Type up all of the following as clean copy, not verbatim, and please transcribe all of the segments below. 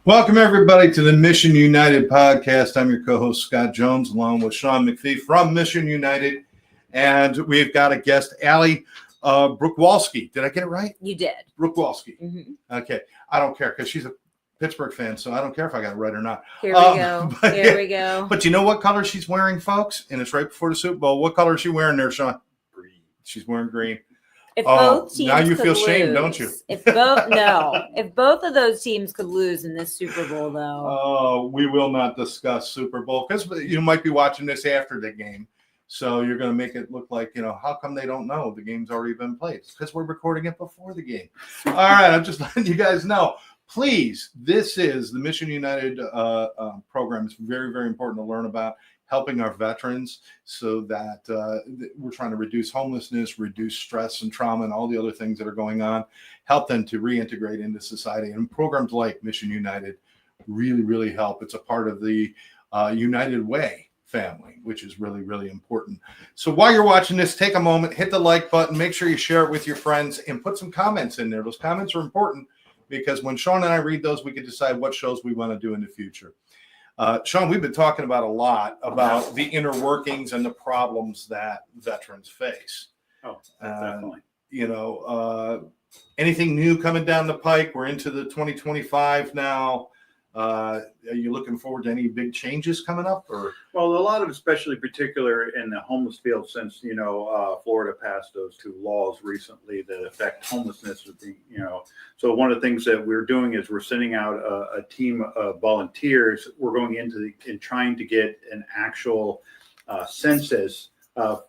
Welcome, everybody, to the Mission United podcast. I'm your co-host, Scott Jones, along with Sean McPhee from Mission United. And we've got a guest, Allison Bruchwalski. Did I get it right? You did. Bruchwalski. Mm-hmm. Okay. I don't care because she's a Pittsburgh fan, so I don't care if I got it right or not. Here we go. Here we go. But you know what color she's wearing, folks? And it's right before the Super Bowl. What color is she wearing there, Sean? Green. She's wearing green. If both teams now you feel lose, shame, don't you? If both of those teams could lose in this Super Bowl, though. We will not discuss Super Bowl because you might be watching this after the game. So you're going to make it look like, how come they don't know the game's already been played? It's because we're recording it before the game. All right, I'm just letting you guys know. Please, this is the Mission United program. It's very, very important to learn about helping our veterans so that we're trying to reduce homelessness, reduce stress and trauma and all the other things that are going on, help them to reintegrate into society. And programs like Mission United really, really help. It's a part of the United Way family, which is really, really important. So while you're watching this, take a moment, hit the like button, make sure you share it with your friends, and put some comments in there. Those comments are important because when Sean and I read those, we can decide what shows we want to do in the future. Sean, we've been talking about a lot about the inner workings and the problems that veterans face. Oh, definitely. Anything new coming down the pike? We're into the 2025 now. Are you looking forward to any big changes coming up? Well, a lot of, especially particular in the homeless field, since Florida passed those two laws recently that affect homelessness. So one of the things that we're doing is we're sending out a team of volunteers. We're going into and trying to get an actual census of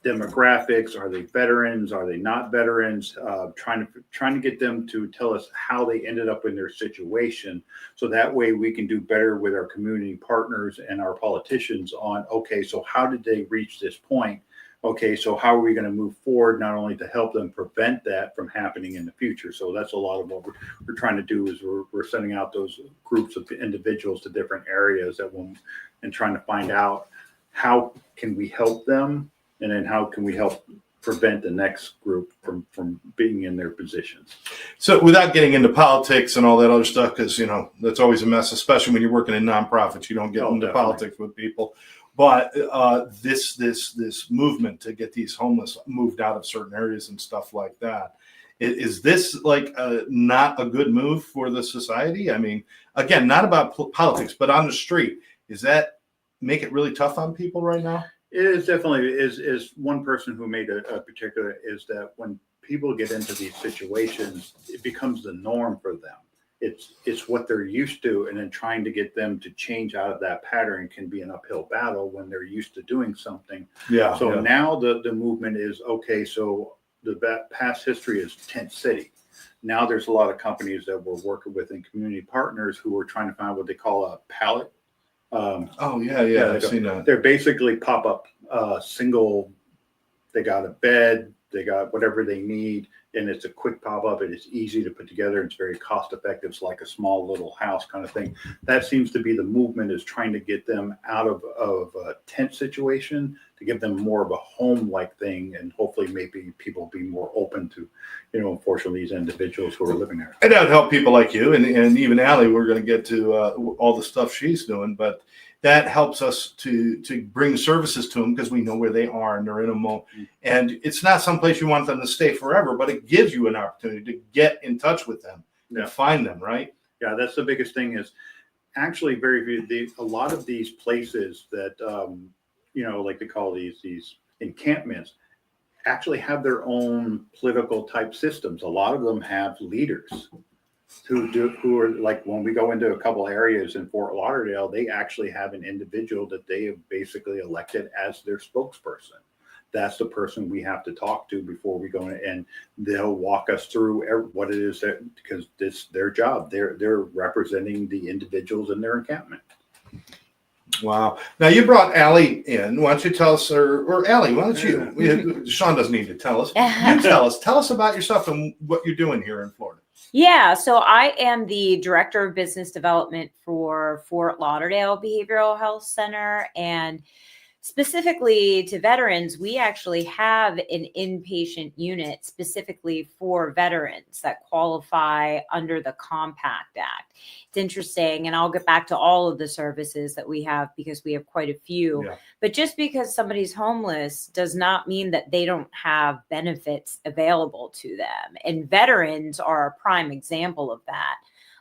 demographics. Are they veterans? Are they not veterans? Trying to get them to tell us how they ended up in their situation, so that way we can do better with our community partners and our politicians on, okay, so how did they reach this point? Okay, so how are we going to move forward, not only to help them prevent that from happening in the future? So that's a lot of what we're trying to do is we're sending out those groups of individuals to different areas and trying to find out how can we help them. And then how can we help prevent the next group from being in their positions? So without getting into politics and all that other stuff, because, that's always a mess, especially when you're working in nonprofits. You don't get into politics with people. But this movement to get these homeless moved out of certain areas and stuff like that, is this like not a good move for the society? I mean, again, not about politics, but on the street. Does that make it really tough on people right now? It is definitely is one person who made a particular is that when people get into these situations, it becomes the norm for them. It's what they're used to, and then trying to get them to change out of that pattern can be an uphill battle when they're used to doing something. Yeah. So now the movement is, okay, so the past history is tent city. Now there's a lot of companies that we're working with and community partners who are trying to find what they call a pallet. I've seen that. They're basically pop-up single. They got a bed, they got whatever they need, and it's a quick pop-up. And it's easy to put together. It's very cost-effective. It's like a small little house kind of thing. That seems to be the movement, is trying to get them out of a tent situation to give them more of a home-like thing, and hopefully maybe people be more open to, unfortunately, these individuals who are living there. And that would help people like you and even Allie. We're going to get to all the stuff she's doing, but that helps us to bring services to them because we know where they are and they're in a moment. And it's not someplace you want them to stay forever, but it gives you an opportunity to get in touch with them and find them, right? Yeah, that's the biggest thing is actually a lot of these places that, like they call these encampments, actually have their own political type systems. A lot of them have leaders who are like, when we go into a couple areas in Fort Lauderdale, they actually have an individual that they have basically elected as their spokesperson. That's the person we have to talk to before we go in, and they'll walk us through what it is because it's their job. They're representing the individuals in their encampment. Wow. Now you brought Allie in. Why don't you tell us, or Allie, why don't you? Sean doesn't need to tell us. You tell us. Tell us about yourself and what you're doing here in Florida. Yeah, so I am the Director of Business Development for Fort Lauderdale Behavioral Health Center. And specifically to veterans, we actually have an inpatient unit specifically for veterans that qualify under the Compact Act. It's interesting, and I'll get back to all of the services that we have because we have quite a few. Yeah. But just because somebody's homeless does not mean that they don't have benefits available to them. And veterans are a prime example of that.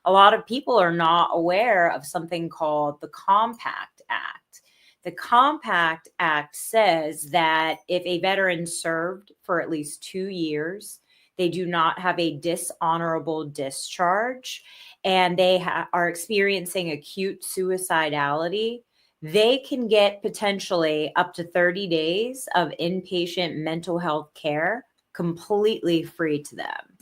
A lot of people are not aware of something called the Compact Act. The Compact Act says that if a veteran served for at least 2 years, they do not have a dishonorable discharge, and they are experiencing acute suicidality, they can get potentially up to 30 days of inpatient mental health care completely free to them.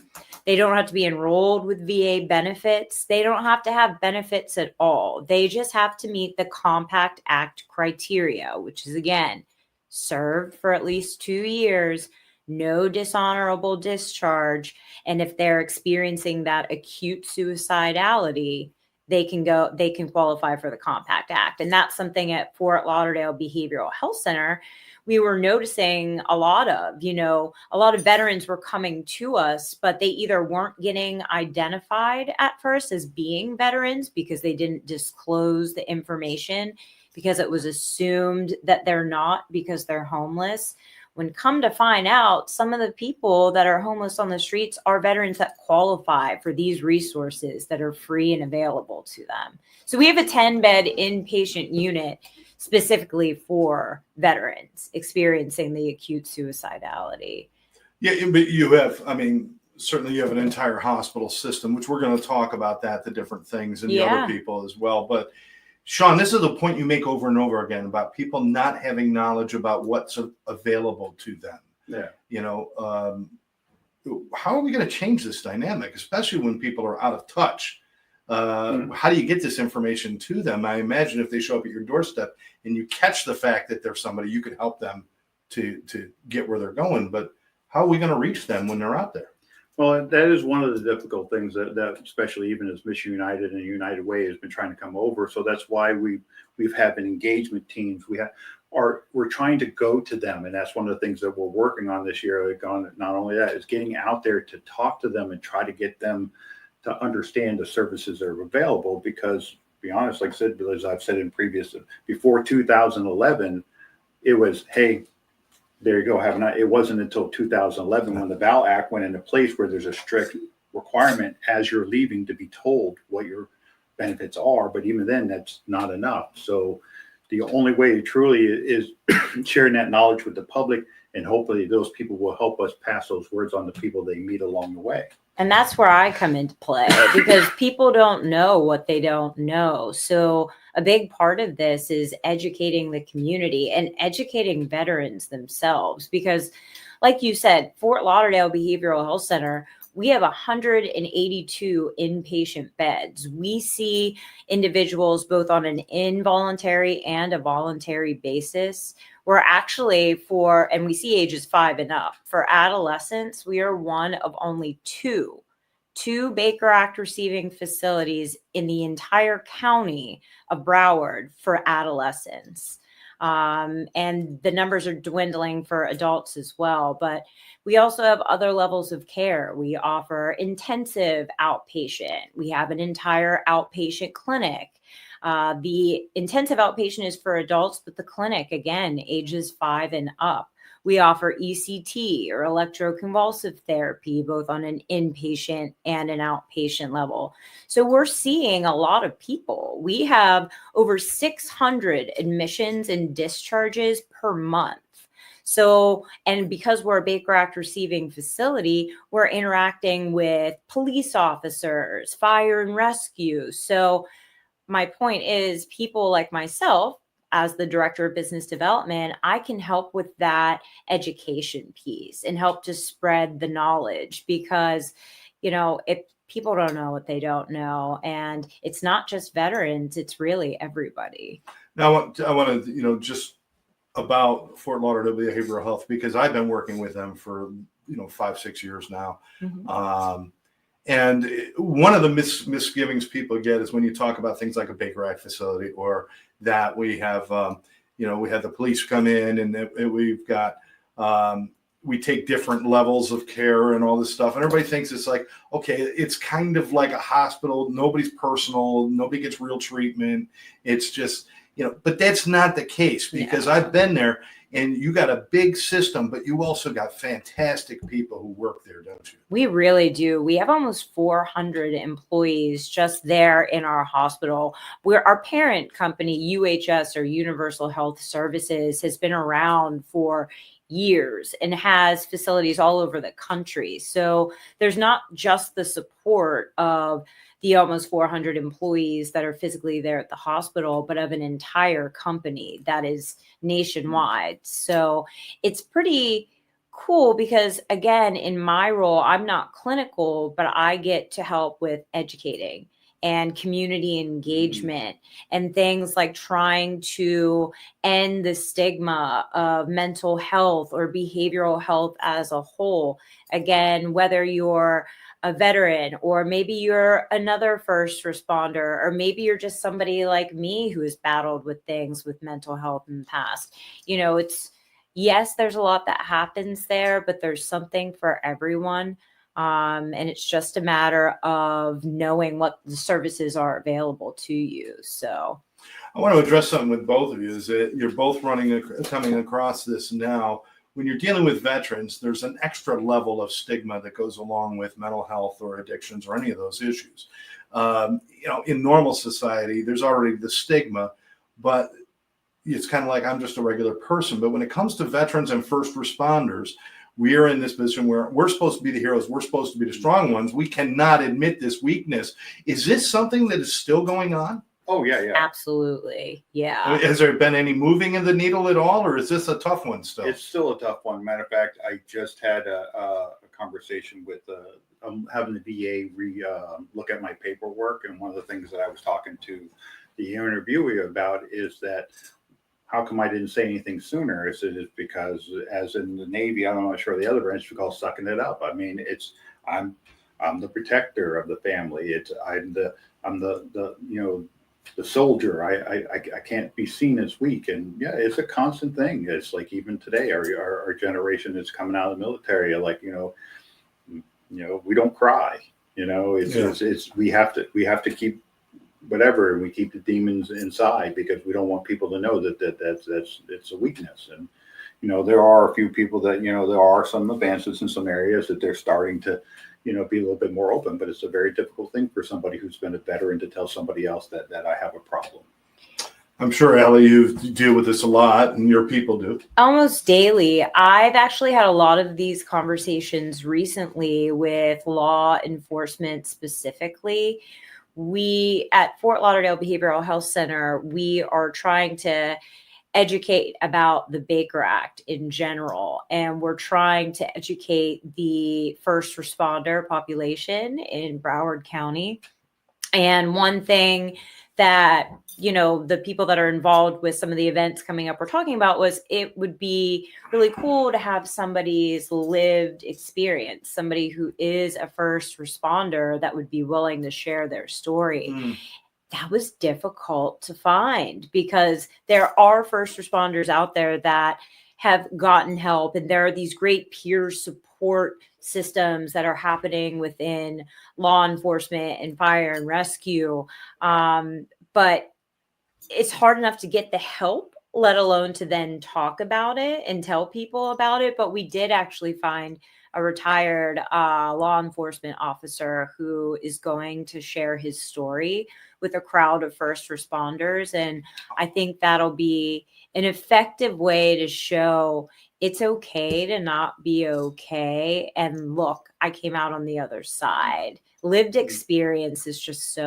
They don't have to be enrolled with VA benefits. They don't have to have benefits at all. They just have to meet the Compact Act criteria, which is, again, served for at least 2 years, no dishonorable discharge. And if they're experiencing that acute suicidality, they can qualify for the Compact Act. And that's something at Fort Lauderdale Behavioral Health Center we were noticing a lot of veterans were coming to us, but they either weren't getting identified at first as being veterans because they didn't disclose the information because it was assumed that they're not because they're homeless. When come to find out, some of the people that are homeless on the streets are veterans that qualify for these resources that are free and available to them. So we have a 10-bed inpatient unit specifically for veterans experiencing the acute suicidality. Yeah, but you have, certainly you have an entire hospital system, which we're going to talk about the different things and the other people as well. But Sean, this is a point you make over and over again about people not having knowledge about what's available to them. Yeah. How are we going to change this dynamic, especially when people are out of touch? How do you get this information to them? I imagine if they show up at your doorstep and you catch the fact that there's somebody, you can help them to get where they're going. But how are we going to reach them when they're out there? Well, that is one of the difficult things that especially even as Mission United and United Way has been trying to come over. So that's why we've had engagement teams. We're trying to go to them, and that's one of the things that we're working on this year. Not only that, is getting out there to talk to them and try to get them to understand the services that are available. Because, to be honest, like I said, as I've said before 2011, it was, hey, there you go. It wasn't until 2011 when the VAL Act went into place where there's a strict requirement as you're leaving to be told what your benefits are. But even then, that's not enough. So the only way truly is sharing that knowledge with the public, and hopefully those people will help us pass those words on to people they meet along the way. And that's where I come into play because people don't know what they don't know. So a big part of this is educating the community and educating veterans themselves. Because like you said, Fort Lauderdale Behavioral Health Center, we have 182 inpatient beds. We see individuals both on an involuntary and a voluntary basis. We're actually and we see ages 5 and up. For adolescents, we are one of only two Baker Act receiving facilities in the entire county of Broward for adolescents. And the numbers are dwindling for adults as well. But we also have other levels of care. We offer intensive outpatient. We have an entire outpatient clinic. The intensive outpatient is for adults, but the clinic, again, ages 5 and up. We offer ECT or electroconvulsive therapy, both on an inpatient and an outpatient level. So we're seeing a lot of people. We have over 600 admissions and discharges per month. So, and because we're a Baker Act receiving facility, we're interacting with police officers, fire and rescue. So my point is, people like myself, as the director of business development, I can help with that education piece and help to spread the knowledge because, if people don't know what they don't know, and it's not just veterans, it's really everybody. Now, I want to, just about Fort Lauderdale Behavioral Health, because I've been working with them for, 5-6 years now. Mm-hmm. And one of the misgivings people get is when you talk about things like a Baker Act facility or that we have, we had the police come in, and we've got we take different levels of care and all this stuff. And everybody thinks it's like, okay, it's kind of like a hospital. Nobody's personal. Nobody gets real treatment. It's just, but that's not the case, because I've been there, and you got a big system, but you also got fantastic people who work there, don't you? We really do. We have almost 400 employees just there in our hospital. Our parent company, UHS, or Universal Health Services, has been around for years and has facilities all over the country. So there's not just the support of the almost 400 employees that are physically there at the hospital, but of an entire company that is nationwide. So it's pretty cool because, again, in my role, I'm not clinical, but I get to help with educating and community engagement and things like trying to end the stigma of mental health or behavioral health as a whole. Again, whether you're a veteran, or maybe you're another first responder, or maybe you're just somebody like me who has battled with things with mental health in the past. Yes, there's a lot that happens there, but there's something for everyone. And it's just a matter of knowing what the services are available to you. So I want to address something with both of you, is that you're both coming across this now. When you're dealing with veterans, there's an extra level of stigma that goes along with mental health or addictions or any of those issues. In normal society, there's already the stigma, but it's kind of like, I'm just a regular person. But when it comes to veterans and first responders, we are in this position where we're supposed to be the heroes. We're supposed to be the strong ones. We cannot admit this weakness. Is this something that is still going on? Oh, yeah. Absolutely. Yeah. Has there been any moving of the needle at all, or is this a tough one still? It's still a tough one. Matter of fact, I just had a conversation with having the VA look at my paperwork. And one of the things that I was talking to the interviewee about is that, how come I didn't say anything sooner? Is it because, as in the Navy, I'm not sure the other branch we call sucking it up. I mean, I'm the protector of the family. I'm the soldier. I can't be seen as weak. And yeah, it's a constant thing. It's like, even today, our generation is coming out of the military. Like, we don't cry. It's we have to keep whatever, and we keep the demons inside because we don't want people to know that it's a weakness. And there are a few people that there are some advances in some areas that they're starting to be a little bit more open, but it's a very difficult thing for somebody who's been a veteran to tell somebody else that I have a problem. I'm sure, Ellie, you deal with this a lot, and your people do. Almost daily. I've actually had a lot of these conversations recently with law enforcement specifically. We at Fort Lauderdale Behavioral Health Center, we are trying to educate about the Baker Act in general. And we're trying to educate the first responder population in Broward County. And one thing that, the people that are involved with some of the events coming up we're talking about was, it would be really cool to have somebody's lived experience, somebody who is a first responder that would be willing to share their story. That was difficult to find, because there are first responders out there that have gotten help, and there are these great peer support systems that are happening within law enforcement and fire and rescue. But it's hard enough to get the help, let alone to then talk about it and tell people about it. But we did actually find a retired law enforcement officer who is going to share his story with a crowd of first responders. And I think that'll be an effective way to show it's okay to not be okay. And look, I came out on the other side. Lived experience is just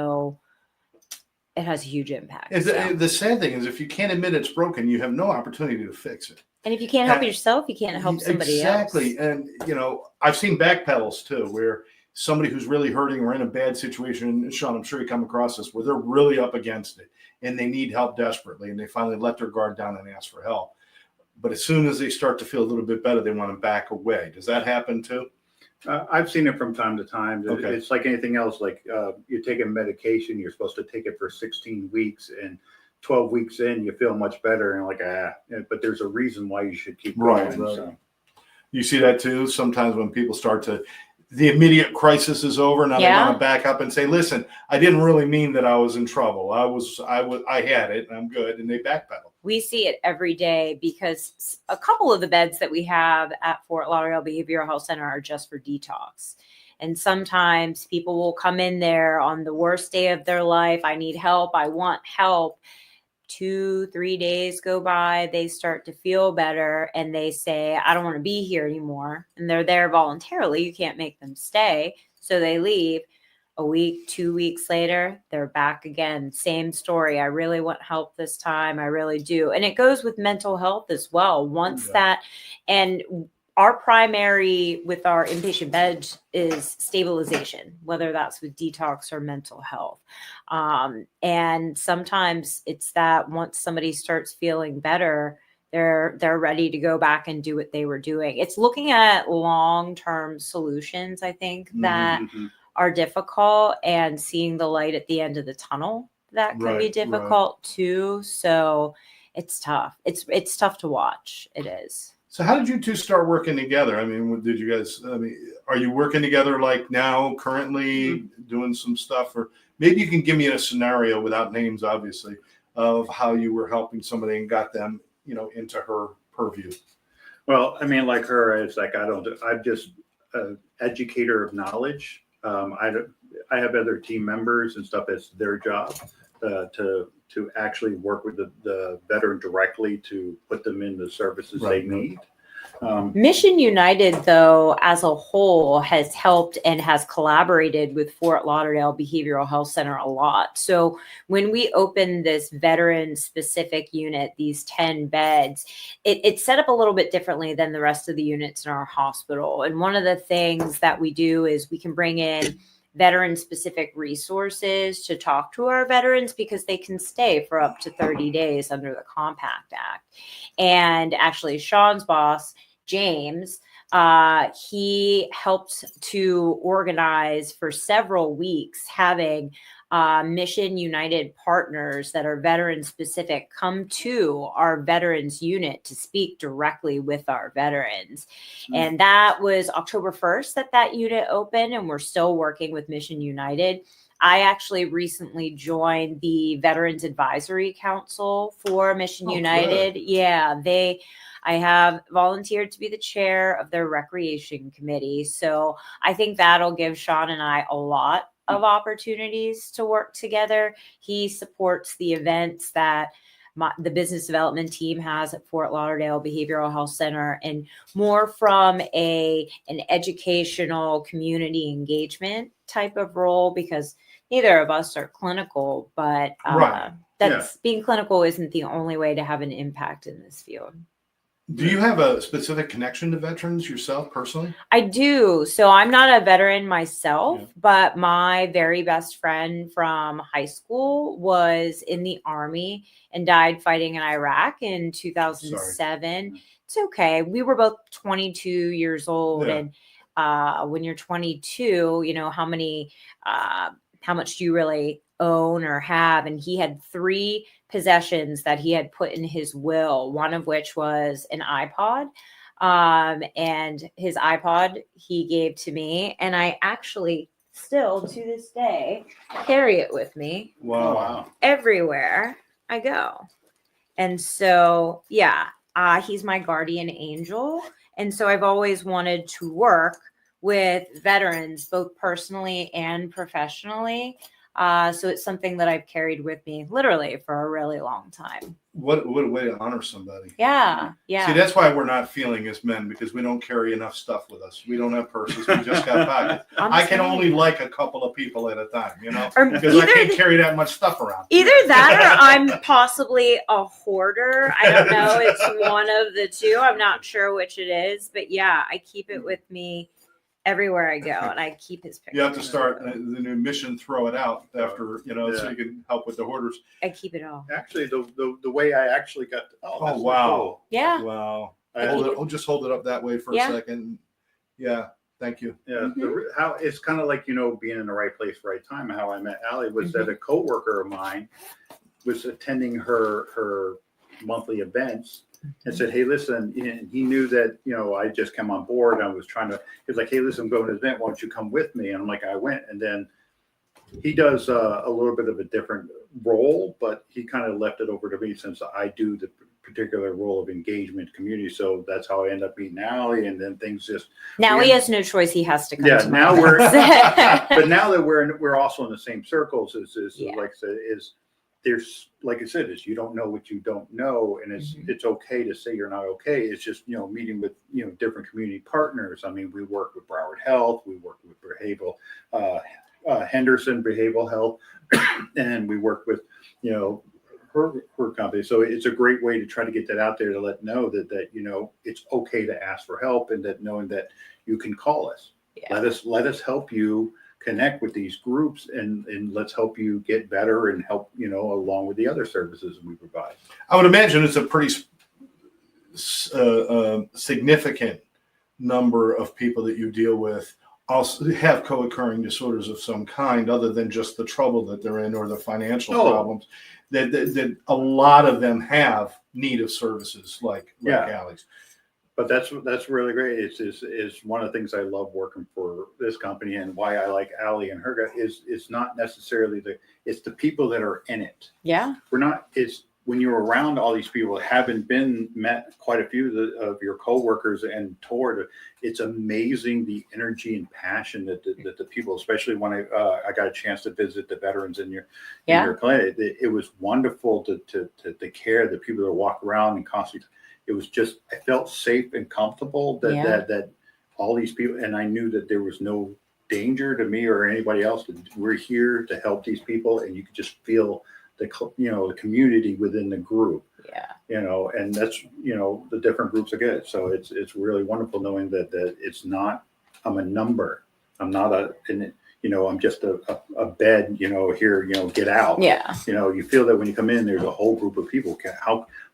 it has a huge impact. The sad thing is, if you can't admit it's broken, you have no opportunity to fix it. And if you can't help yourself, you can't help somebody else. Exactly. And, I've seen backpedals too, where somebody who's really hurting or in a bad situation, Sean, I'm sure you come across this, where they're really up against it and they need help desperately, and they finally let their guard down and ask for help. But as soon as they start to feel a little bit better, they want to back away. Does that happen too? I've seen it from time to time. Okay. It's like anything else. Like you're taking medication, you're supposed to take it for 16 weeks, and 12 weeks in, you feel much better and like, but there's a reason why you should keep going. Right. So. You see that too sometimes when people start to, the immediate crisis is over. Now they want to back up and say, listen, I didn't really mean that I was in trouble. I had it and I'm good. And they backpedal. We see it every day because a couple of the beds that we have at Fort Lauderdale Behavioral Health Center are just for detox. And sometimes people will come in there on the worst day of their life. I need help. I want help. 2-3 days go by, they start to feel better and they say, I don't want to be here anymore. And they're there voluntarily. You can't make them stay. So they leave. A week, 2 weeks later, they're back again. Same story. I really want help this time. I really do. And it goes with mental health as well. Once that, and our primary with our inpatient beds is stabilization, whether that's with detox or mental health. And sometimes it's that once somebody starts feeling better, they're ready to go back and do what they were doing. It's looking at long-term solutions, I think, that are difficult, and seeing the light at the end of the tunnel that can be difficult too. So it's tough. It's tough to watch. It is. So how did you two start working together? I mean, did you guys, are you working together like now, currently doing some stuff? Or maybe you can give me a scenario without names, obviously, of how you were helping somebody and got them, into her purview. Well, I mean, like her, it's like, I'm just an educator of knowledge. I have other team members and stuff. It's their job to actually work with the veteran directly to put them in the services they need. Mission United, though, as a whole, has helped and has collaborated with Fort Lauderdale Behavioral Health Center a lot. So when we opened this veteran-specific unit, these 10 beds, it's set up a little bit differently than the rest of the units in our hospital. And one of the things that we do is we can bring in veteran-specific resources to talk to our veterans because they can stay for up to 30 days under the Compact Act. And actually, Sean's boss, James, he helped to organize for several weeks having Mission United partners that are veteran specific come to our veterans unit to speak directly with our veterans. And that was October 1st that unit opened, and we're still working with Mission United. I actually recently joined the Veterans Advisory Council for Mission United. Good. Yeah, I have volunteered to be the chair of their recreation committee. So I think that'll give Sean and I a lot of opportunities to work together. He supports the events that the business development team has at Fort Lauderdale Behavioral Health Center, and more from an educational community engagement type of role, because neither of us are clinical, but being clinical isn't the only way to have an impact in this field. Do you have a specific connection to veterans yourself personally? I do. So I'm not a veteran myself, but my very best friend from high school was in the Army and died fighting in Iraq in 2007. Sorry. It's okay. We were both 22 years old. And when you're 22, how much do you really own or have? And he had 3 possessions that he had put in his will, one of which was an iPod. And his iPod he gave to me, and I actually still to this day carry it with me. Wow. Everywhere I go. And so, he's my guardian angel. And so I've always wanted to work with veterans, both personally and professionally. So it's something that I've carried with me literally for a really long time. What a way to honor somebody. Yeah. See, that's why we're not feeling as men, because we don't carry enough stuff with us. We don't have purses. We just got pockets. I can only like a couple of people at a time, because I can't carry that much stuff around. Either that or I'm possibly a hoarder. I don't know. It's one of the two. I'm not sure which it is, but I keep it with me everywhere I go, and I keep his picture. You have to start the new mission, throw it out after, so you can help with the hoarders. I keep it all. Actually, the way I actually got, wow. Cool. Yeah. Wow. Just hold it up that way for a second. Yeah. Thank you. Yeah. How it's kind of like, being in the right place, right time. How I met Allie was that a coworker of mine was attending her monthly events and said, hey, listen, and he knew that, I just come on board. I was trying to, he was like, hey, listen, I'm going to an event. Why don't you come with me? And I'm like, I went. And then he does a little bit of a different role, but he kind of left it over to me since I do the particular role of engagement community. So that's how I end up meeting Allie, and then things just. Now he has no choice. He has to come to now my we're, events. but now that we're also in the same circles, Yeah. like I said, there's, like I said, is you don't know what you don't know, and it's okay to say you're not okay. It's just, meeting with, different community partners. I mean, we work with Broward Health, we work with behavioral, Henderson Behavioral Health, and we work with, her company. So it's a great way to try to get that out there, to let know that it's okay to ask for help, and that knowing that you can call us. Yeah. Let us help you connect with these groups, and let's help you get better and help, along with the other services we provide. I would imagine it's a pretty significant number of people that you deal with also have co-occurring disorders of some kind, other than just the trouble that they're in or the financial problems. That a lot of them have need of services like Allie's. But that's really great. It's one of the things I love working for this company, and why I like Allie and her guy is not necessarily it's the people that are in it. Yeah. It's when you're around all these people, having met quite a few of your coworkers and toured, it's amazing the energy and passion that the people, especially when I got a chance to visit the veterans in your clinic, it was wonderful to care the people that walk around and constantly. It was just, I felt safe and comfortable that all these people, and I knew that there was no danger to me or anybody else. We're here to help these people, and you could just feel the community within the group. Yeah. And that's, the different groups are good. So it's really wonderful knowing that it's not, I'm a number. I'm not I'm just a bed, here, get out. Yeah. You feel that when you come in, there's a whole group of people.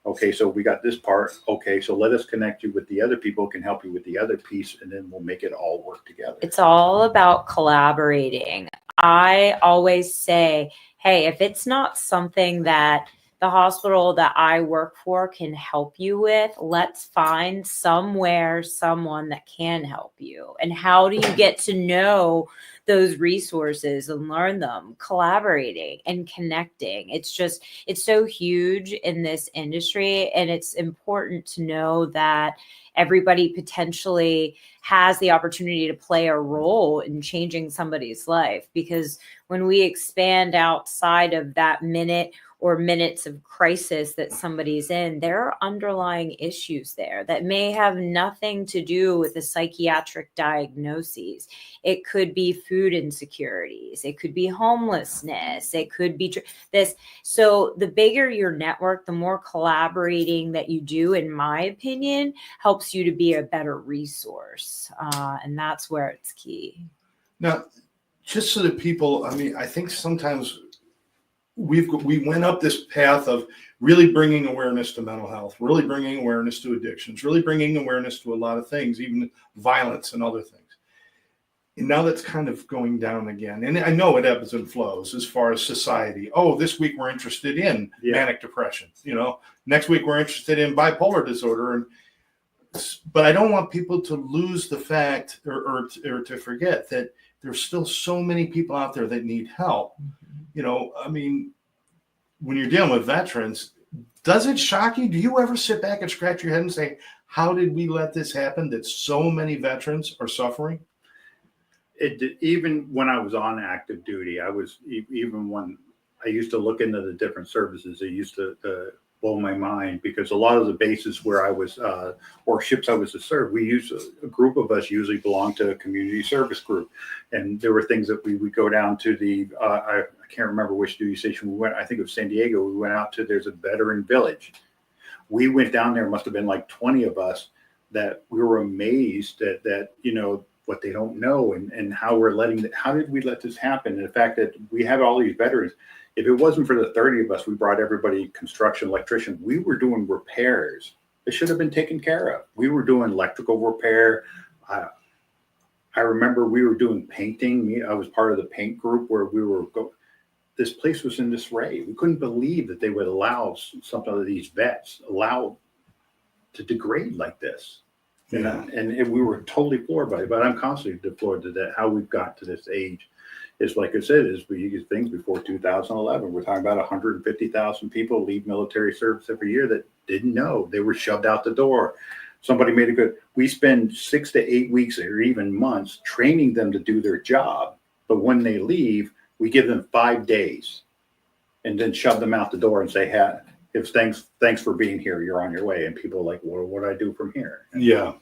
Okay, so we got this part. Okay, so let us connect you with the other people who can help you with the other piece, and then we'll make it all work together. It's all about collaborating. I always say, hey, if it's not something that the hospital that I work for can help you with, let's find someone that can help you. And how do you get to know those resources and learn them? Collaborating and connecting. It's so huge in this industry, and it's important to know that everybody potentially has the opportunity to play a role in changing somebody's life, because when we expand outside of that minute or minutes of crisis that somebody's in, there are underlying issues there that may have nothing to do with the psychiatric diagnoses. It could be food insecurities. It could be homelessness. It could be this. So the bigger your network, the more collaborating that you do, in my opinion, helps you to be a better resource. And that's where it's key. Now, just so that people, I think sometimes we went up this path of really bringing awareness to mental health, really bringing awareness to addictions, really bringing awareness to a lot of things, even violence and other things. And now that's kind of going down again. And I know it ebbs and flows as far as society. Oh, this week we're interested in manic depression. Next week we're interested in bipolar disorder. But I don't want people to lose the fact or to forget that there's still so many people out there that need help. When you're dealing with veterans, does it shock you? Do you ever sit back and scratch your head and say, how did we let this happen, that so many veterans are suffering? Even when I was on active duty, even when I used to look into the different services, it used to blow my mind, because a lot of the bases where I was, or ships I was to serve, we used a group of us usually belonged to a community service group. And there were things that we would go down to I can't remember which duty station we went. I think it was San Diego. We went out to, there's a veteran village. We went down there, must have been like 20 of us, that we were amazed that what they don't know, and how how did we let this happen? And the fact that we have all these veterans, if it wasn't for the 30 of us, we brought everybody, construction, electrician, we were doing repairs. It should have been taken care of. We were doing electrical repair. I remember we were doing painting. I was part of the paint group where we were this place was in disarray. We couldn't believe that they would allow something of these vets allowed to degrade like this. Yeah. And we were totally floored by it, but I'm constantly floored to that, how we've got to this age. It's like I said, is we think before 2011, we're talking about 150,000 people leave military service every year that didn't know. They were shoved out the door. Somebody made a good, we spend 6 to 8 weeks or even months training them to do their job. But when they leave, we give them 5 days and then shove them out the door and say, hey, if thanks for being here, you're on your way. And people are like, well, what do I do from here? Yeah.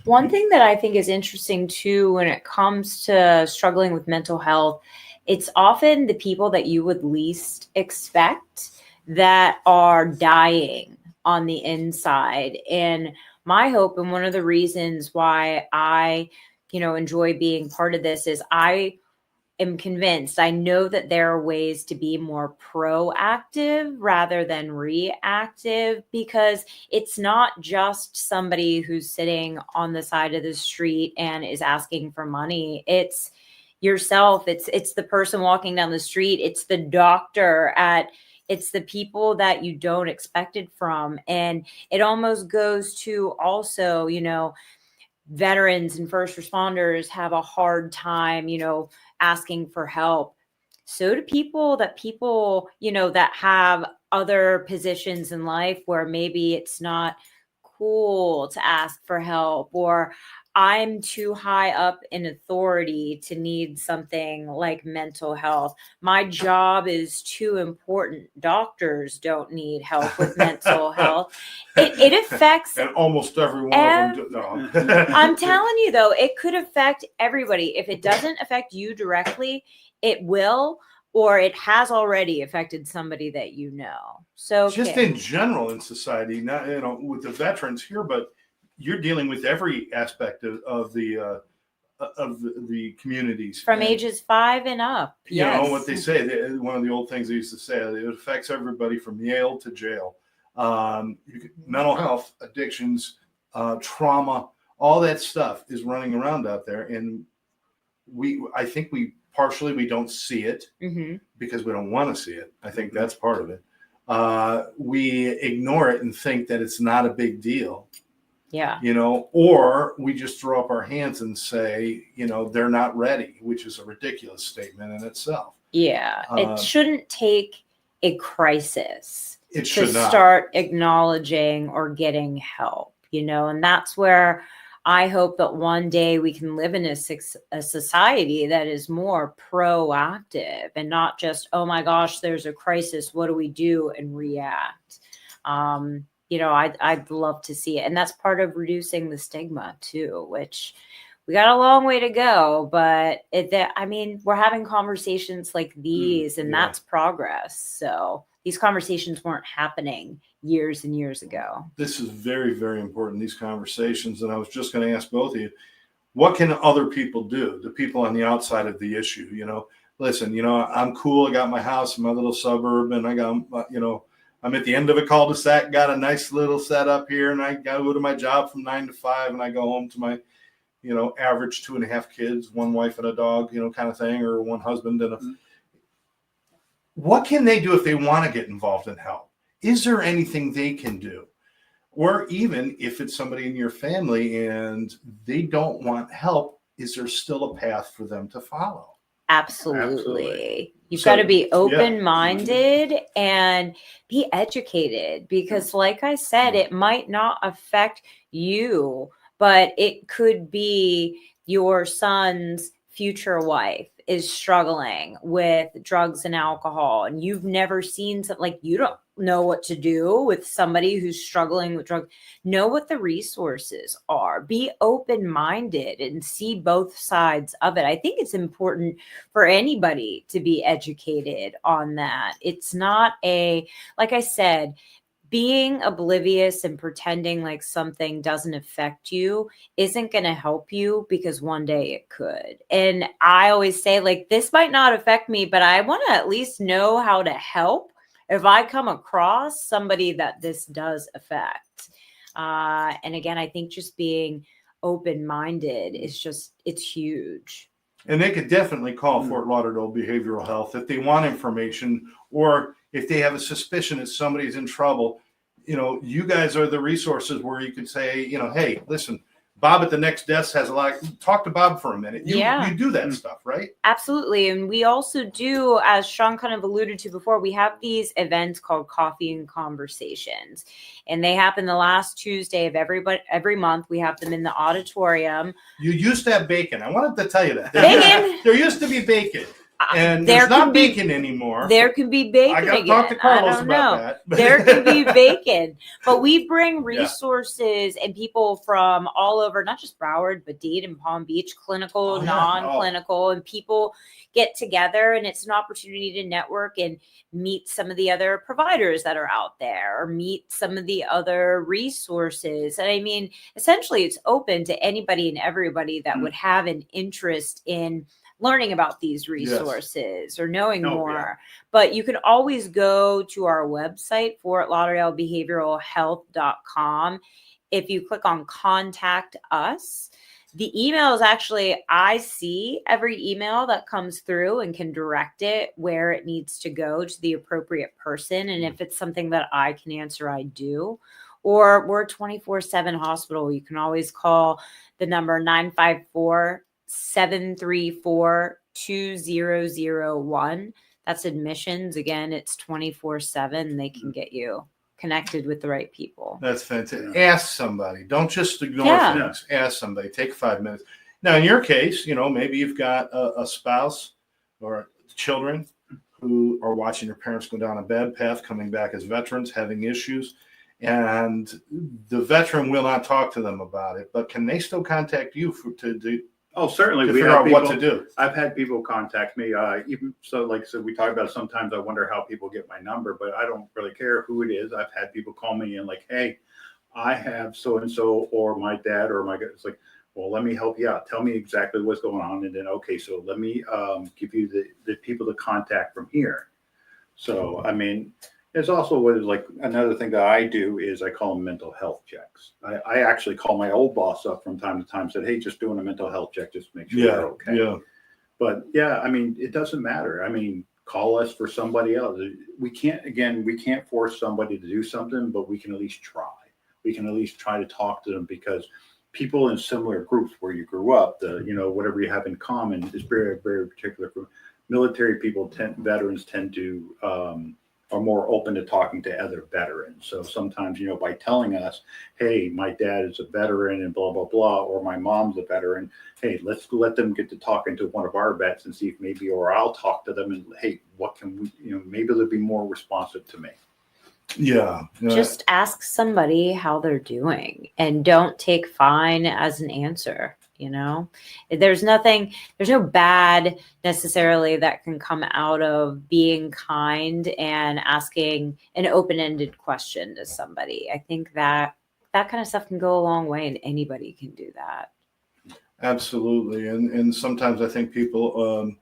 One thing that I think is interesting too, when it comes to struggling with mental health, it's often the people that you would least expect that are dying on the inside. And my hope, and one of the reasons why I, enjoy being part of this, is I am convinced, I know that there are ways to be more proactive rather than reactive, because it's not just somebody who's sitting on the side of the street and is asking for money. It's yourself. It's the person walking down the street. It's the doctor it's the people that you don't expect it from. And it almost goes to also, veterans and first responders have a hard time, asking for help. So do people, that have other positions in life where maybe it's not cool to ask for help, or I'm too high up in authority to need something like mental health. My job is too important. Doctors don't need help with mental health. It affects, And almost every one of them. No. I'm telling you though, it could affect everybody. If it doesn't affect you directly, it will, or it has already affected somebody that you know. So just in general in society, not with the veterans here, but you're dealing with every aspect of the communities from ages 5 and up. You know what they say. One of the old things they used to say: it affects everybody from Yale to jail. Mental health, addictions, trauma, all that stuff is running around out there, and I think we don't see it because we don't want to see it. I think that's part of it. We ignore it and think that it's not a big deal. Yeah. Or we just throw up our hands and say, they're not ready, which is a ridiculous statement in itself. Yeah. It shouldn't take a crisis to start acknowledging or getting help, and that's where I hope that one day we can live in a society that is more proactive and not just, oh my gosh, there's a crisis, what do we do, and react. I'd love to see it. And that's part of reducing the stigma too, which we got a long way to go, but we're having conversations like these and that's progress. So these conversations weren't happening years and years ago. This is very, very important, these conversations. And I was just going to ask both of you, what can other people do? The people on the outside of the issue, listen, I'm cool. I got my house in my little suburb and I got, I'm at the end of a cul-de-sac, got a nice little setup here, and I go to my job from 9 to 5, and I go home to my, average 2.5 kids, one wife and a dog, kind of thing, or one husband. And what can they do if they want to get involved in help? Is there anything they can do? Or even if it's somebody in your family and they don't want help, is there still a path for them to follow? Absolutely. You've got to be open-minded and be educated, because like I said, it might not affect you, but it could be your son's future wife is struggling with drugs and alcohol, and you've never seen something, like you don't know what to do with somebody who's struggling with drugs. Know what the resources are. Be open-minded and see both sides of it. I think it's important for anybody to be educated on that. It's not like I said, being oblivious and pretending like something doesn't affect you isn't going to help you, because one day it could. And I always say, this might not affect me, but I want to at least know how to help if I come across somebody that this does affect. And again, I think just being open-minded is it's huge. And they could definitely call Mm. Fort Lauderdale Behavioral Health if they want information, or if they have a suspicion that somebody's in trouble. You guys are the resources where you can say, hey, listen, Bob at the next desk has a lot. Talk to Bob for a minute. You do that stuff, right? Absolutely. And we also do, as Sean kind of alluded to before, we have these events called Coffee and Conversations. And they happen the last Tuesday of every month. We have them in the auditorium. You used to have bacon. I wanted to tell you that. Bacon? There used to be bacon. And There there's not can be- bacon anymore. There could be bacon I got to again. talk to Carlos I don't about know. that. There could be bacon, but we bring resources and people from all over, not just Broward, but Dade and Palm Beach, clinical, non-clinical, and people get together, and it's an opportunity to network and meet some of the other providers that are out there, or meet some of the other resources. And I mean, essentially, it's open to anybody and everybody that would have an interest in learning about these resources or knowing more. Yeah. But you can always go to our website, fortlauderdailbehavioralhealth.com. If you click on Contact Us, the email is actually, I see every email that comes through and can direct it where it needs to go to the appropriate person. And if it's something that I can answer, I do. Or we're a 24/7 hospital. You can always call the number 954-734-2001. That's admissions. Again, it's 24/7. They can get you connected with the right people. That's fantastic. Ask somebody. Don't just ignore things. Ask somebody. Take 5 minutes. Now, in your case, maybe you've got a spouse or children who are watching their parents go down a bad path, coming back as veterans, having issues, and the veteran will not talk to them about it. But can they still contact you to do? Oh, certainly. To figure out what to do. I've had people contact me. Even so, like I said, we talk about sometimes I wonder how people get my number, but I don't really care who it is. I've had people call me and like, hey, I have so-and-so, or my dad, or my, it's like, well, let me help you out. Tell me exactly what's going on. And then, okay, so let me give you the people to contact from here. So, I mean, it's also what is like another thing that I do is I call them mental health checks. I actually call my old boss up from time to time, said, hey, just doing a mental health check, just make sure they're okay. Yeah. But yeah, I mean, it doesn't matter. I mean, call us for somebody else. We can't force somebody to do something, but we can at least try. We can at least try to talk to them, because people in similar groups where you grew up, whatever you have in common is very, very particular group. Military people, veterans tend to, are more open to talking to other veterans. So sometimes, by telling us, hey, my dad is a veteran and blah, blah, blah, or my mom's a veteran, hey, let's let them get to talking to one of our vets and see if maybe, or I'll talk to them and, hey, what can we, maybe they'll be more responsive to me. Yeah. Just ask somebody how they're doing, and don't take fine as an answer. There's no bad necessarily that can come out of being kind and asking an open-ended question to somebody. I think that kind of stuff can go a long way, and anybody can do that. Absolutely. And sometimes I think people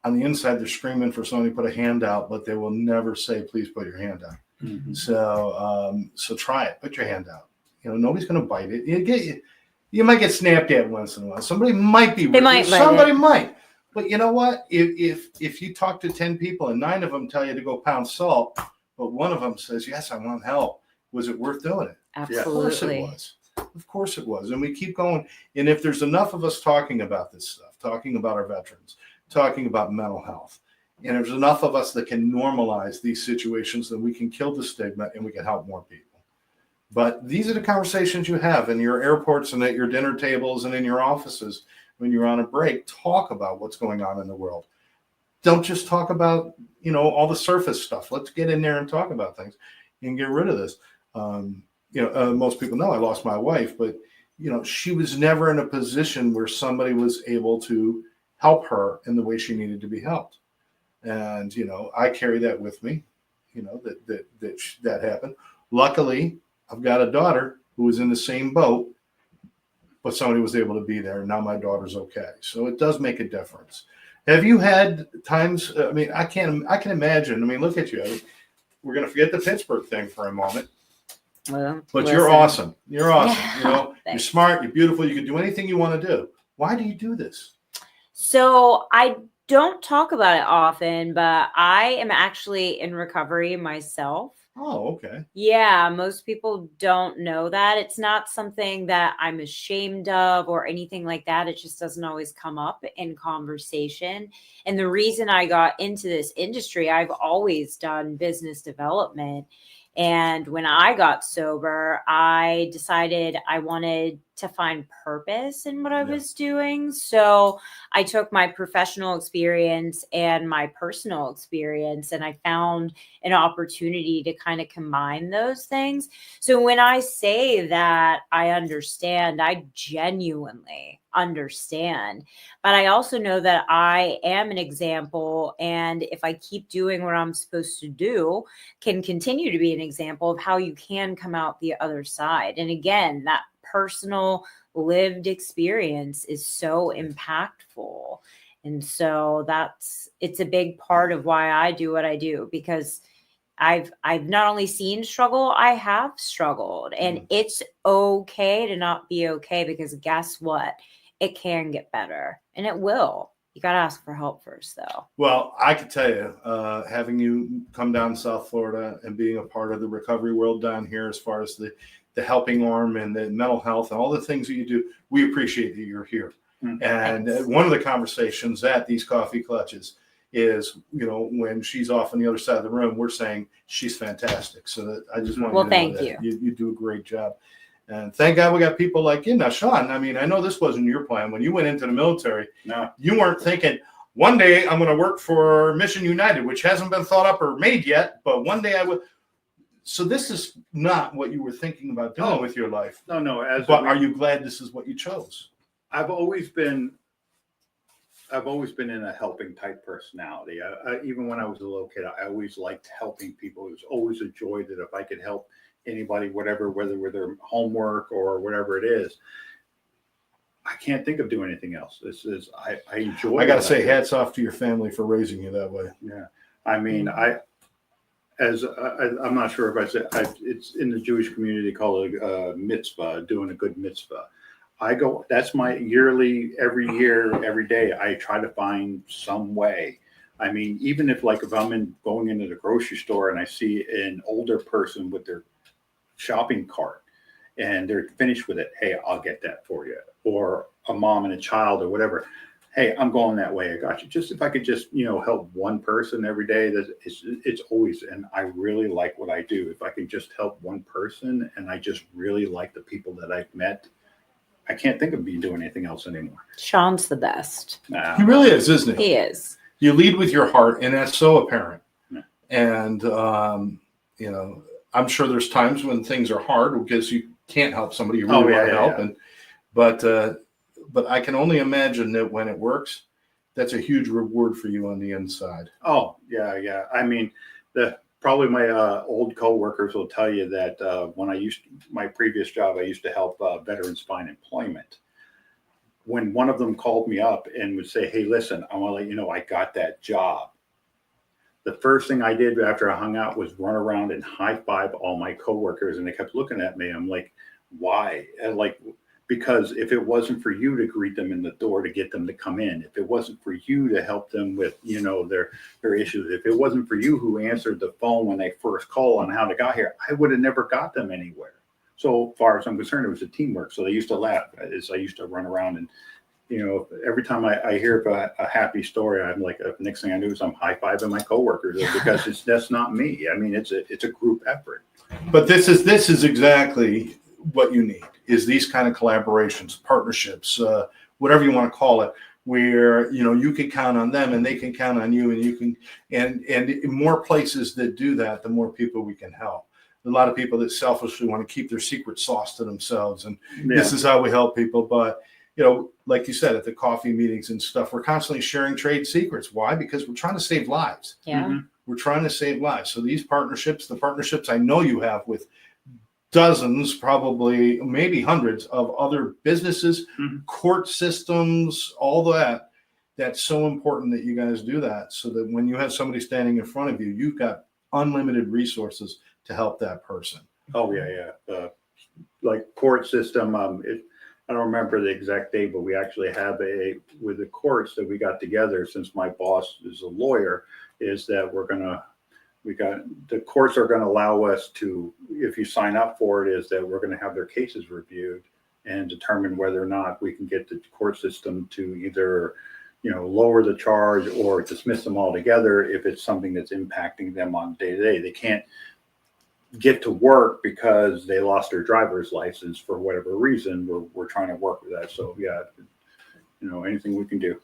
on the inside, they're screaming for somebody to put a hand out, but they will never say, please put your hand out. Mm-hmm. So try it. Put your hand out. Nobody's going to bite it. You might get snapped at once in a while. Somebody might be. Somebody might. But you know what? If you talk to 10 people and 9 of them tell you to go pound salt, but one of them says, yes, I want help, was it worth doing it? Absolutely. Of course it was. And we keep going. And if there's enough of us talking about this stuff, talking about our veterans, talking about mental health, and there's enough of us that can normalize these situations, then we can kill the stigma and we can help more people. But these are the conversations you have in your airports and at your dinner tables and in your offices when you're on a break. Talk about what's going on in the world. Don't just talk about, all the surface stuff. Let's get in there and talk about things and get rid of this. Most people know I lost my wife, but, she was never in a position where somebody was able to help her in the way she needed to be helped. And, I carry that with me, that happened. Luckily, I've got a daughter who was in the same boat, but somebody was able to be there. And now my daughter's okay. So it does make a difference. Have you had times? I mean, I can imagine. I mean, look at you. We're going to forget the Pittsburgh thing for a moment. Well, but listen. You're awesome. You're awesome. Yeah, you're smart. You're beautiful. You can do anything you want to do. Why do you do this? So I don't talk about it often, but I am actually in recovery myself. Oh, okay. Yeah, most people don't know that. It's not something that I'm ashamed of or anything like that. It just doesn't always come up in conversation. And the reason I got into this industry, I've always done business development. And when I got sober, I decided I wanted to find purpose in what I Yeah. was doing. So I took my professional experience and my personal experience, and I found an opportunity to kind of combine those things. So when I say that I understand, I genuinely understand. But I also know that I am an example. And if I keep doing what I'm supposed to do, can continue to be an example of how you can come out the other side. And again, that personal lived experience is so impactful. And so it's a big part of why I do what I do, because I've not only seen struggle, I have struggled, and it's okay to not be okay, because guess what? It can get better, and it will. You got to ask for help first, though. Well, I can tell you, having you come down to South Florida and being a part of the recovery world down here, as far as the helping arm and the mental health and all the things that you do, we appreciate that you're here. And Thanks. one of the conversations at these coffee clutches is, when she's off on the other side of the room, we're saying she's fantastic. So that I just want Well, you to know thank that you do a great job. And thank God we got people like you. Now, Sean, I mean, I know this wasn't your plan. When you went into the military, No. you weren't thinking, one day I'm going to work for Mission United, which hasn't been thought up or made yet, but one day I will. So this is not what you were thinking about doing with your life. No. But are you glad this is what you chose? I've always been in a helping type personality. Even when I was a little kid, I always liked helping people. It was always a joy that if I could help anybody, whether with their homework or whatever it is, I can't think of doing anything else. I enjoy. I got to say, hats off to your family for raising you that way. Yeah, I mean, I'm not sure if I said, it's in the Jewish community, they call it a mitzvah, doing a good mitzvah. That's my yearly, every year, every day, I try to find some way. I mean, even if I'm going into the grocery store and I see an older person with their shopping cart and they're finished with it, hey, I'll get that for you. Or a mom and a child or whatever. Hey, I'm going that way. I got you. Just if I could just, help one person every day, it's always, and I really like what I do. If I can just help one person, and I just really like the people that I've met, I can't think of me doing anything else anymore. Sean's the best. He really is, isn't he? He is. You lead with your heart, and that's so apparent. Yeah. And, I'm sure there's times when things are hard because you can't help somebody you really want to help. Yeah. But I can only imagine that when it works, that's a huge reward for you on the inside. Oh, yeah. I mean, probably my old coworkers will tell you that when my previous job, I used to help veterans find employment. When one of them called me up and would say, hey, listen, I want to let you know I got that job. The first thing I did after I hung out was run around and high five all my coworkers, and they kept looking at me. I'm like, why? And because if it wasn't for you to greet them in the door to get them to come in, if it wasn't for you to help them with, their issues, if it wasn't for you who answered the phone when they first called on how they got here, I would have never got them anywhere. So far as I'm concerned, it was a teamwork. So they used to laugh as I used to run around and, every time I hear a happy story, I'm like, next thing I do is I'm high-fiving my coworkers because that's not me. I mean, it's a group effort. But this is exactly what you need, is these kind of collaborations, partnerships, whatever you want to call it, where you can count on them and they can count on you, and you can and more places that do that, the more people we can help. A lot of people that selfishly want to keep their secret sauce to themselves, and this is how we help people. But like you said, at the coffee meetings and stuff, we're constantly sharing trade secrets. Why? Because we're trying to save lives. Yeah. Mm-hmm. We're trying to save lives. So these partnerships, the partnerships I know you have with dozens, probably maybe hundreds of other businesses, court systems, all that. That's so important that you guys do that, so that when you have somebody standing in front of you, you've got unlimited resources to help that person. Oh, yeah. Like court system, I don't remember the exact date, but we actually have with the courts that we got together, since my boss is a lawyer, is that the courts are going to allow us to, if you sign up for it, is that we're going to have their cases reviewed and determine whether or not we can get the court system to either, lower the charge or dismiss them altogether if it's something that's impacting them on day to day. They can't get to work because they lost their driver's license for whatever reason. We're trying to work with that. So yeah, anything we can do.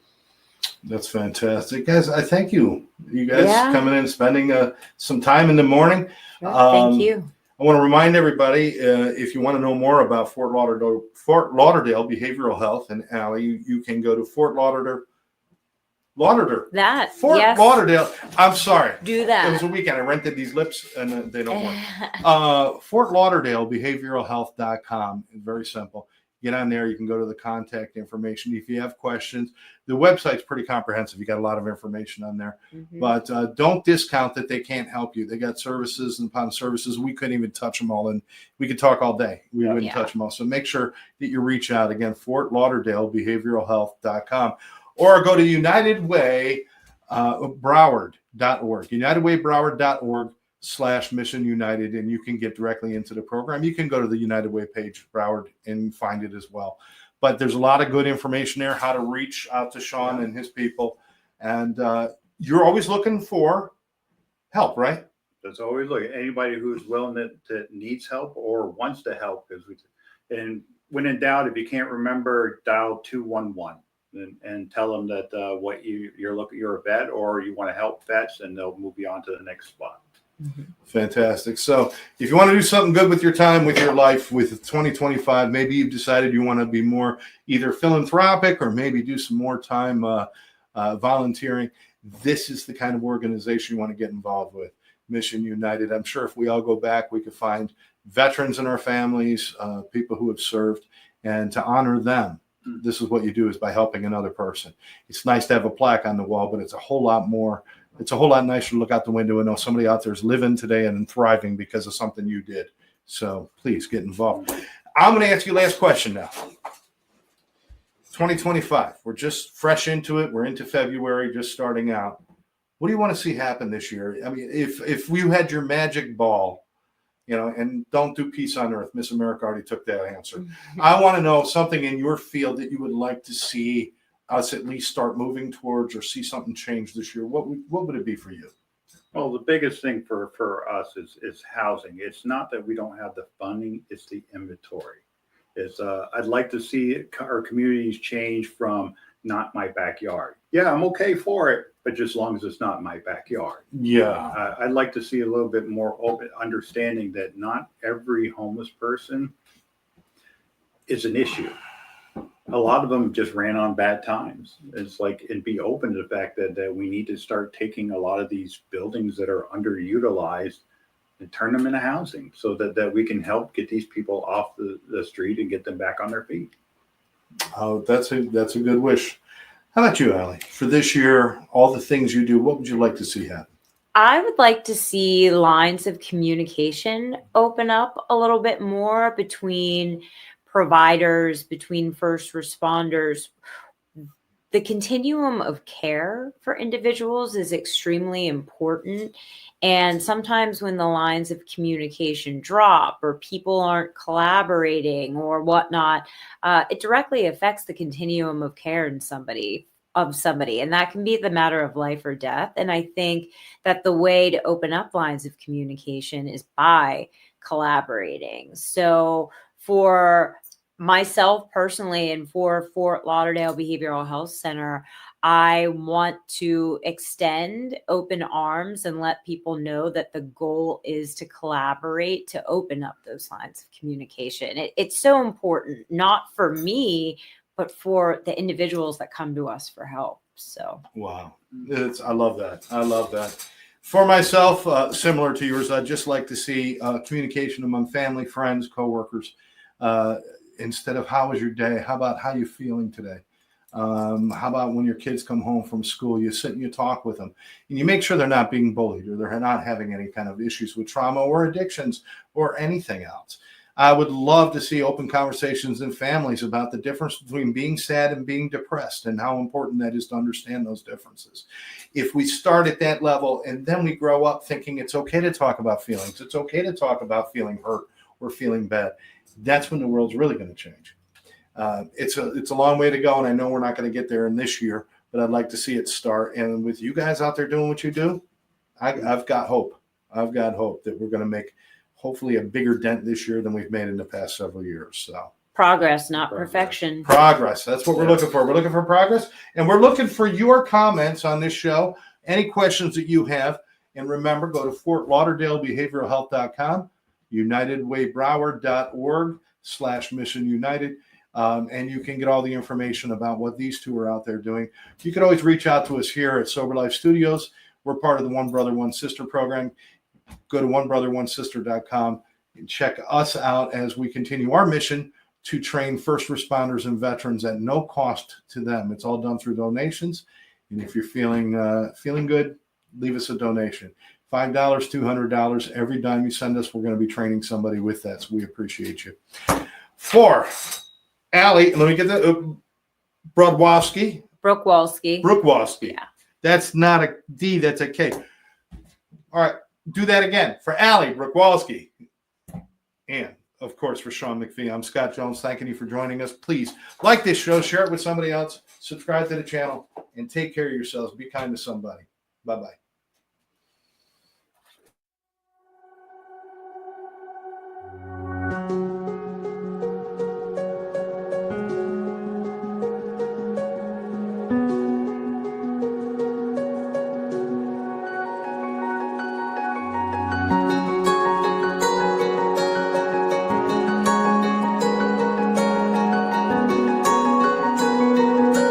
That's fantastic, guys. I thank you. You guys Yeah. coming in, spending some time in the morning. Thank you. I want to remind everybody, if you want to know more about Fort Lauderdale Behavioral Health, and Allie, you can go to Fort Lauderdale. Fort Yes. Lauderdale. I'm sorry. Do It that. was a weekend. I rented these lips and they don't work. Fort Lauderdale Behavioral Health.com. It's very simple. Get on there. You can go to the contact information. If you have questions, the website's pretty comprehensive. You got a lot of information on there, but don't discount that they can't help you. They got services and upon services. We couldn't even touch them all, and we could talk all day. We wouldn't touch them all. So make sure that you reach out again, Fort Lauderdale Behavioral Health.com, or go to United Way Broward.org. UnitedWayBroward.org/Mission United, and you can get directly into the program. You can go to the United Way page, Broward, and find it as well. But there's a lot of good information there, how to reach out to Sean and his people. And you're always looking for help, right? That's always look. Anybody who's willing that needs help or wants to help, and when in doubt, if you can't remember, dial 211 and tell them that you're a vet or you want to help vets, and they'll move you on to the next spot. Fantastic. So if you want to do something good with your time, with your life, with 2025, maybe you've decided you want to be more either philanthropic or maybe do some more time volunteering, this is the kind of organization you want to get involved with, Mission United. I'm sure if we all go back, we could find veterans in our families, people who have served, and to honor them. This is what you do, is by helping another person. It's nice to have a plaque on the wall, but it's a whole lot more. It's a whole lot nicer to look out the window and know somebody out there is living today and thriving because of something you did. So please get involved. I'm going to ask you last question now. 2025. We're just fresh into it. We're into February, just starting out. What do you want to see happen this year? I mean, if you had your magic ball, and don't do peace on earth. Miss America already took that answer. I want to know something in your field that you would like to see us at least start moving towards, or see something change this year. What would it be for you? Well, the biggest thing for us is housing. It's not that we don't have the funding; it's the inventory. I'd like to see our communities change from not my backyard. Yeah, I'm okay for it, but just as long as it's not my backyard. Yeah. I'd like to see a little bit more open understanding that not every homeless person is an issue. A lot of them just ran on bad times. It's like, and be open to the fact that we need to start taking a lot of these buildings that are underutilized and turn them into housing, so that we can help get these people off the street and get them back on their feet. Oh, that's a good wish. How about you, Allie? For this year, all the things you do, what would you like to see happen? I would like to see lines of communication open up a little bit more between providers, between first responders. The continuum of care for individuals is extremely important. And sometimes when the lines of communication drop, or people aren't collaborating or whatnot, it directly affects the continuum of care in somebody. And that can be the matter of life or death. And I think that the way to open up lines of communication is by collaborating. So for myself personally, and for Fort Lauderdale Behavioral Health Center, I want to extend open arms and let people know that the goal is to collaborate, to open up those lines of communication. It's so important, not for me, but for the individuals that come to us for help. So, wow. I love that. For myself, similar to yours, I'd just like to see communication among family, friends, coworkers. Instead of how was your day, how about how you feeling today? How about when your kids come home from school, you sit and you talk with them, and you make sure they're not being bullied, or they're not having any kind of issues with trauma or addictions or anything else. I would love to see open conversations in families about the difference between being sad and being depressed and how important that is to understand those differences. If we start at that level and then we grow up thinking it's okay to talk about feelings, it's okay to talk about feeling hurt or feeling bad, that's when the world's really going to change. It's a long way to go, and I know we're not going to get there in this year, but I'd like to see it start. And with you guys out there doing what you do, I've got hope. I've got hope that we're going to make hopefully a bigger dent this year than we've made in the past several years. So progress, not perfection. Progress. That's what we're looking for. We're looking for progress, and we're looking for your comments on this show. Any questions that you have, and remember, go to Fort Lauderdale Behavioral Health.com, UnitedWayBroward.org/Mission United. And you can get all the information about what these two are out there doing. You can always reach out to us here at Sober Life Studios. We're part of the One Brother, One Sister program. Go to onebrother1sister.com and check us out as we continue our mission to train first responders and veterans at no cost to them. It's all done through donations. And if you're feeling good, leave us a donation. $5, $200, every dime you send us, we're going to be training somebody with that. So we appreciate you. For Allie, let me get that. Bruchwalski. Yeah. That's not a D, that's a K. All right, do that again. For Allie Bruchwalski. And, of course, for Sean McPhee, I'm Scott Jones. Thanking you for joining us. Please like this show, share it with somebody else, subscribe to the channel, and take care of yourselves. Be kind to somebody. Bye-bye.